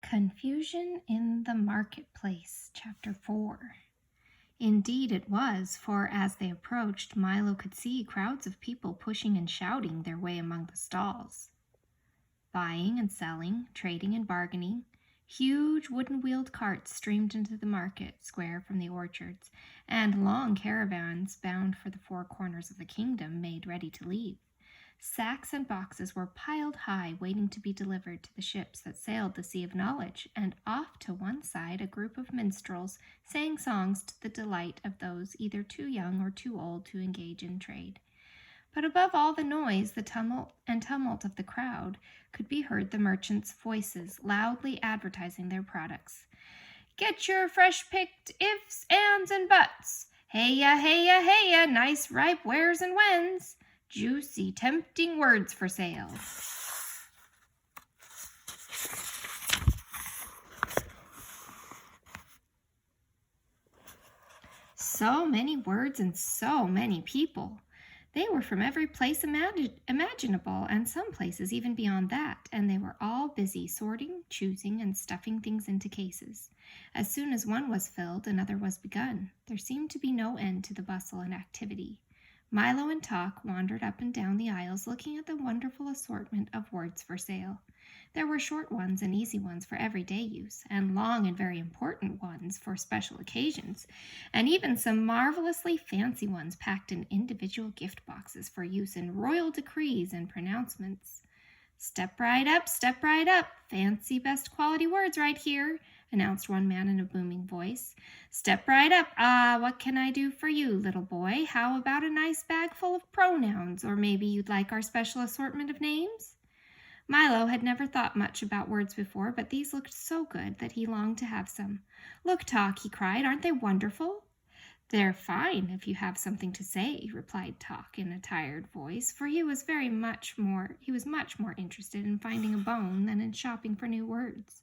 Confusion in the Marketplace, Chapter 4. Indeed it was, for as they approached, Milo could see crowds of people pushing and shouting their way among the stalls. Buying and selling, trading and bargaining, huge wooden-wheeled carts streamed into the market square from the orchards, and long caravans bound for the four corners of the kingdom made ready to leave. Sacks and boxes were piled high, waiting to be delivered to the ships that sailed the Sea of Knowledge, and off to one side a group of minstrels sang songs to the delight of those either too young or too old to engage in trade. But above all the noise, the tumult of the crowd, could be heard the merchants' voices loudly advertising their products. "Get your fresh-picked ifs, ands, and buts! Hey-ya, hey-ya, hey-ya, nice ripe wheres and whens! Juicy, tempting words for sale." So many words and so many people. They were from every place imaginable, and some places even beyond that, and they were all busy sorting, choosing, and stuffing things into cases. As soon as one was filled, another was begun. There seemed to be no end to the bustle and activity. Milo and Talk wandered up and down the aisles looking at the wonderful assortment of words for sale. There were short ones and easy ones for everyday use, and long and very important ones for special occasions, and even some marvelously fancy ones packed in individual gift boxes for use in royal decrees and pronouncements. Step right up, fancy best quality words right here," announced one man in a booming voice. "Step right up. What can I do for you, little boy? How about a nice bag full of pronouns? Or maybe you'd like our special assortment of names?" Milo had never thought much about words before, but these looked so good that he longed to have some. "Look, Talk," he cried, "aren't they wonderful?" "They're fine, if you have something to say," replied Talk in a tired voice, for he was much more interested in finding a bone than in shopping for new words.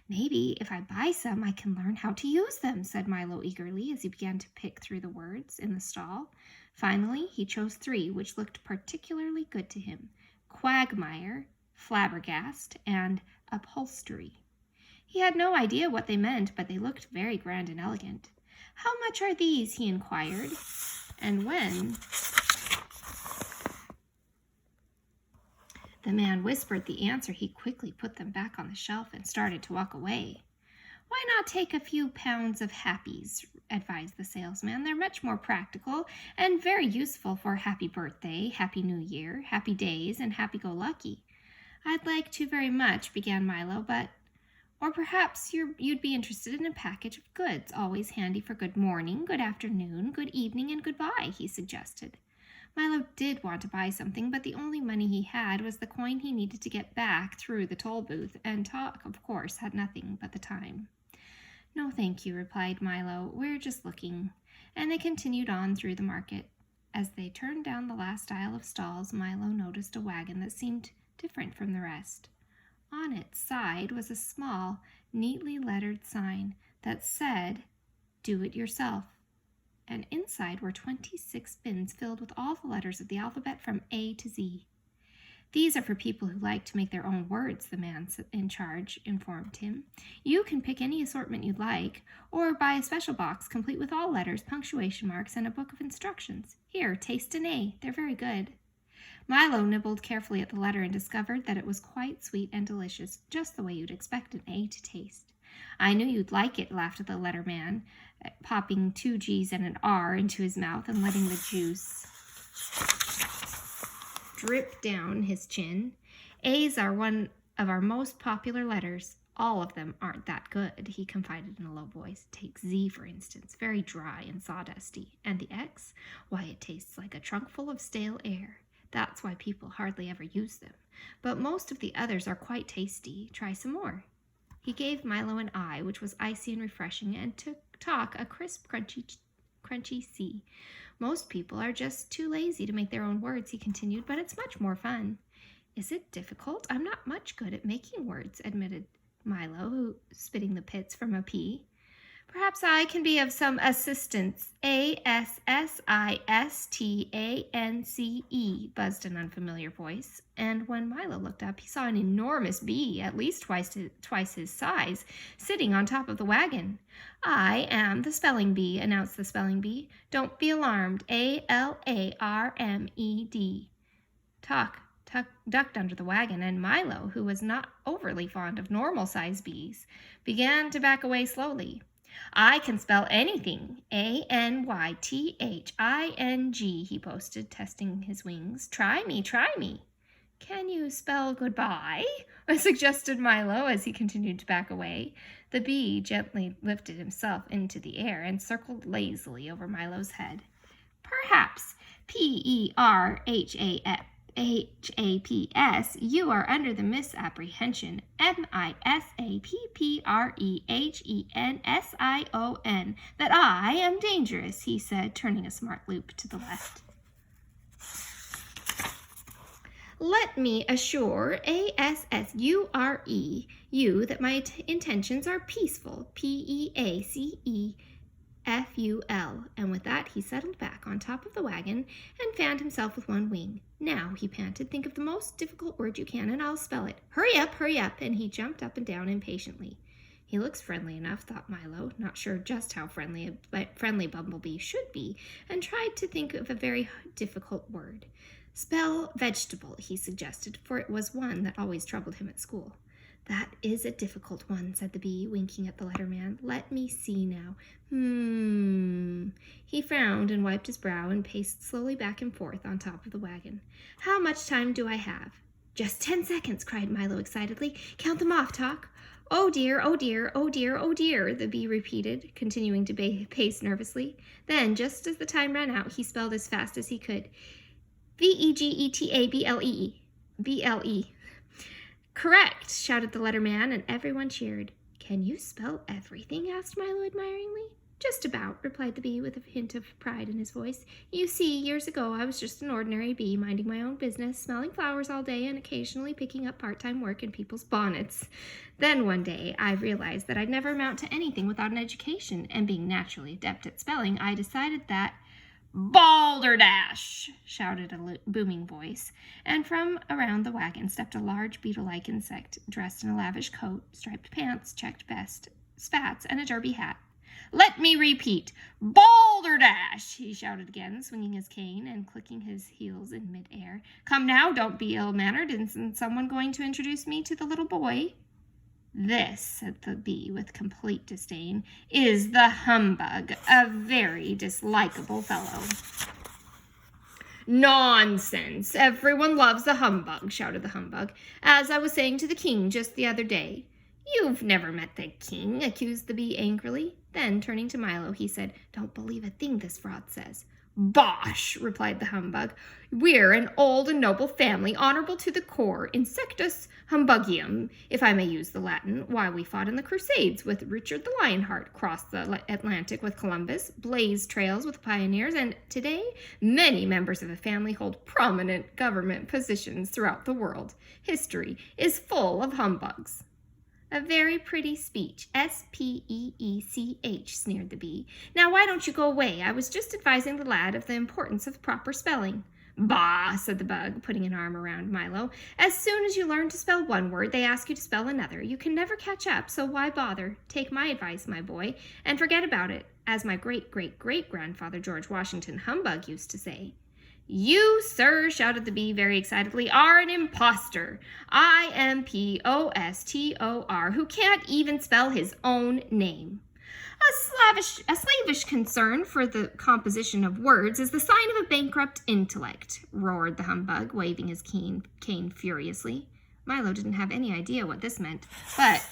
"Maybe if I buy some, I can learn how to use them," said Milo eagerly as he began to pick through the words in the stall. Finally, he chose 3 which looked particularly good to him: quagmire, flabbergast, and upholstery. He had no idea what they meant, but they looked very grand and elegant. "How much are these?" he inquired. And when the man whispered the answer, he quickly put them back on the shelf and started to walk away. "Why not take a few pounds of happies?" advised the salesman. "They're much more practical and very useful for happy birthday, happy new year, happy days, and happy-go-lucky." "I'd like to very much," began Milo, "but—" "Or perhaps you'd be interested in a package of goods, always handy for good morning, good afternoon, good evening, and goodbye," he suggested. Milo did want to buy something, but the only money he had was the coin he needed to get back through the toll booth, and Talk, of course, had nothing but the time. "No, thank you," replied Milo. "We're just looking." And they continued on through the market. As they turned down the last aisle of stalls, Milo noticed a wagon that seemed different from the rest. On its side was a small, neatly lettered sign that said, "Do it yourself," and inside were 26 bins filled with all the letters of the alphabet from A to Z. "These are for people who like to make their own words," the man in charge informed him. "You can pick any assortment you'd like, or buy a special box complete with all letters, punctuation marks, and a book of instructions. Here, taste an A. They're very good." Milo nibbled carefully at the letter and discovered that it was quite sweet and delicious, just the way you'd expect an A to taste. "I knew you'd like it," laughed the letter man, popping 2 G's and an R into his mouth and letting the juice drip down his chin. "A's are one of our most popular letters. All of them aren't that good," he confided in a low voice. "Take Z, for instance, very dry and sawdusty. And the X? Why, it tastes like a trunk full of stale air. That's why people hardly ever use them. But most of the others are quite tasty. Try some more." He gave Milo an I, which was icy and refreshing, and took Talk a crisp, crunchy C. "Most people are just too lazy to make their own words," he continued, "but it's much more fun." "Is it difficult? I'm not much good at making words," admitted Milo, spitting the pits from a P. Perhaps I can be of some assistance. ASSISTANCE, buzzed an unfamiliar voice, and when Milo looked up, he saw an enormous bee, at least twice his size, sitting on top of the wagon. I am the spelling bee, announced the spelling bee. Don't be alarmed. ALARMED. Tuck ducked under the wagon, and Milo, who was not overly fond of normal-sized bees, began to back away slowly. I can spell anything. ANYTHING, he boasted, testing his wings. Try me. Can you spell goodbye? Suggested Milo as he continued to back away. The bee gently lifted himself into the air and circled lazily over Milo's head. Perhaps. PERHAPS, you are under the misapprehension. MISAPPREHENSION, that I am dangerous, he said, turning a smart loop to the left. Let me assure ASSURE you that my intentions are peaceful, PEACEFUL, and with that he settled back on top of the wagon and fanned himself with one wing. Now, he panted, think of the most difficult word you can and I'll spell it. Hurry up, and he jumped up and down impatiently. He looks friendly enough, thought Milo, not sure just how friendly a friendly bumblebee should be, and tried to think of a very difficult word. Spell vegetable, he suggested, for it was one that always troubled him at school. That is a difficult one, said the bee, winking at the letterman. Let me see now. He frowned and wiped his brow and paced slowly back and forth on top of the wagon. How much time do I have? Just 10 seconds, cried Milo excitedly. Count them off, Talk. Oh dear, the bee repeated, continuing to pace nervously. Then, just as the time ran out, he spelled as fast as he could. VEGETABLE. Correct, shouted the letterman, and everyone cheered. Can you spell everything? Asked Milo admiringly. Just about, replied the bee with a hint of pride in his voice. You see, years ago I was just an ordinary bee, minding my own business, smelling flowers all day and occasionally picking up part-time work in people's bonnets. Then one day I realized that I'd never amount to anything without an education, and being naturally adept at spelling, I decided that Balderdash, shouted a booming voice, and from around the wagon stepped a large beetle-like insect, dressed in a lavish coat, striped pants, checked vest, spats, and a derby hat. Let me repeat, Balderdash, he shouted again, swinging his cane and clicking his heels in mid-air. Come now, don't be ill-mannered. Isn't someone going to introduce me to the little boy? This, said the bee with complete disdain, is the humbug, a very dislikable fellow. Nonsense! Everyone loves a humbug, shouted the humbug, as I was saying to the king just the other day. You've never met the king, accused the bee angrily. Then, turning to Milo, he said, Don't believe a thing this fraud says. Bosh, replied the humbug. We're an old and noble family, honorable to the core, insectus humbugium, if I may use the Latin, why we fought in the Crusades with Richard the Lionheart, crossed the Atlantic with Columbus, blazed trails with the pioneers, and today many members of the family hold prominent government positions throughout the world. History is full of humbugs. A very pretty speech, SPEECH, sneered the bee. Now why don't you go away? I was just advising the lad of the importance of proper spelling. Bah, said the bug, putting an arm around Milo. As soon as you learn to spell one word, they ask you to spell another. You can never catch up, so why bother? Take my advice, my boy, and forget about it, as my great-great-great-grandfather George Washington Humbug used to say. You, sir, shouted the bee very excitedly, are an impostor. IMPOSTOR, who can't even spell his own name. A slavish concern for the composition of words is the sign of a bankrupt intellect, roared the humbug, waving his cane furiously. Milo didn't have any idea what this meant, but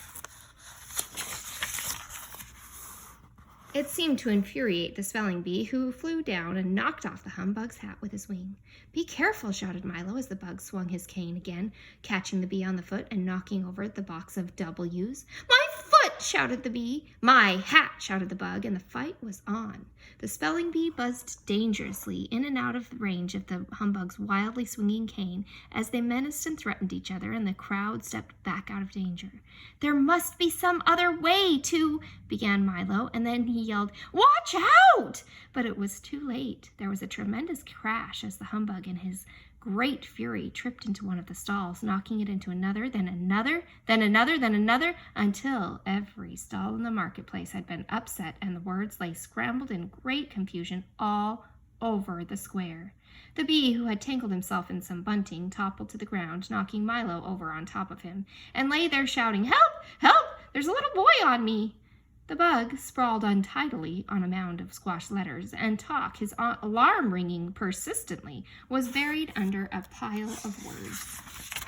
it seemed to infuriate the spelling bee, who flew down and knocked off the humbug's hat with his wing. Be careful, shouted Milo as the bug swung his cane again, catching the bee on the foot and knocking over the box of W's. My foot! shouted the bee. My hat, shouted the bug, and the fight was on. The spelling bee buzzed dangerously in and out of range of the humbug's wildly swinging cane as they menaced and threatened each other, and the crowd stepped back out of danger. There must be some other way to, began Milo, and then he yelled, Watch out! But it was too late. There was a tremendous crash as the humbug in his great fury tripped into one of the stalls, knocking it into another, then another, then another, then another, until every stall in the marketplace had been upset and the words lay scrambled in great confusion all over the square. The bee, who had tangled himself in some bunting, toppled to the ground, knocking Milo over on top of him, and lay there shouting, Help! Help! There's a little boy on me! The bug sprawled untidily on a mound of squashed letters, and Talk, his alarm ringing persistently, was buried under a pile of words.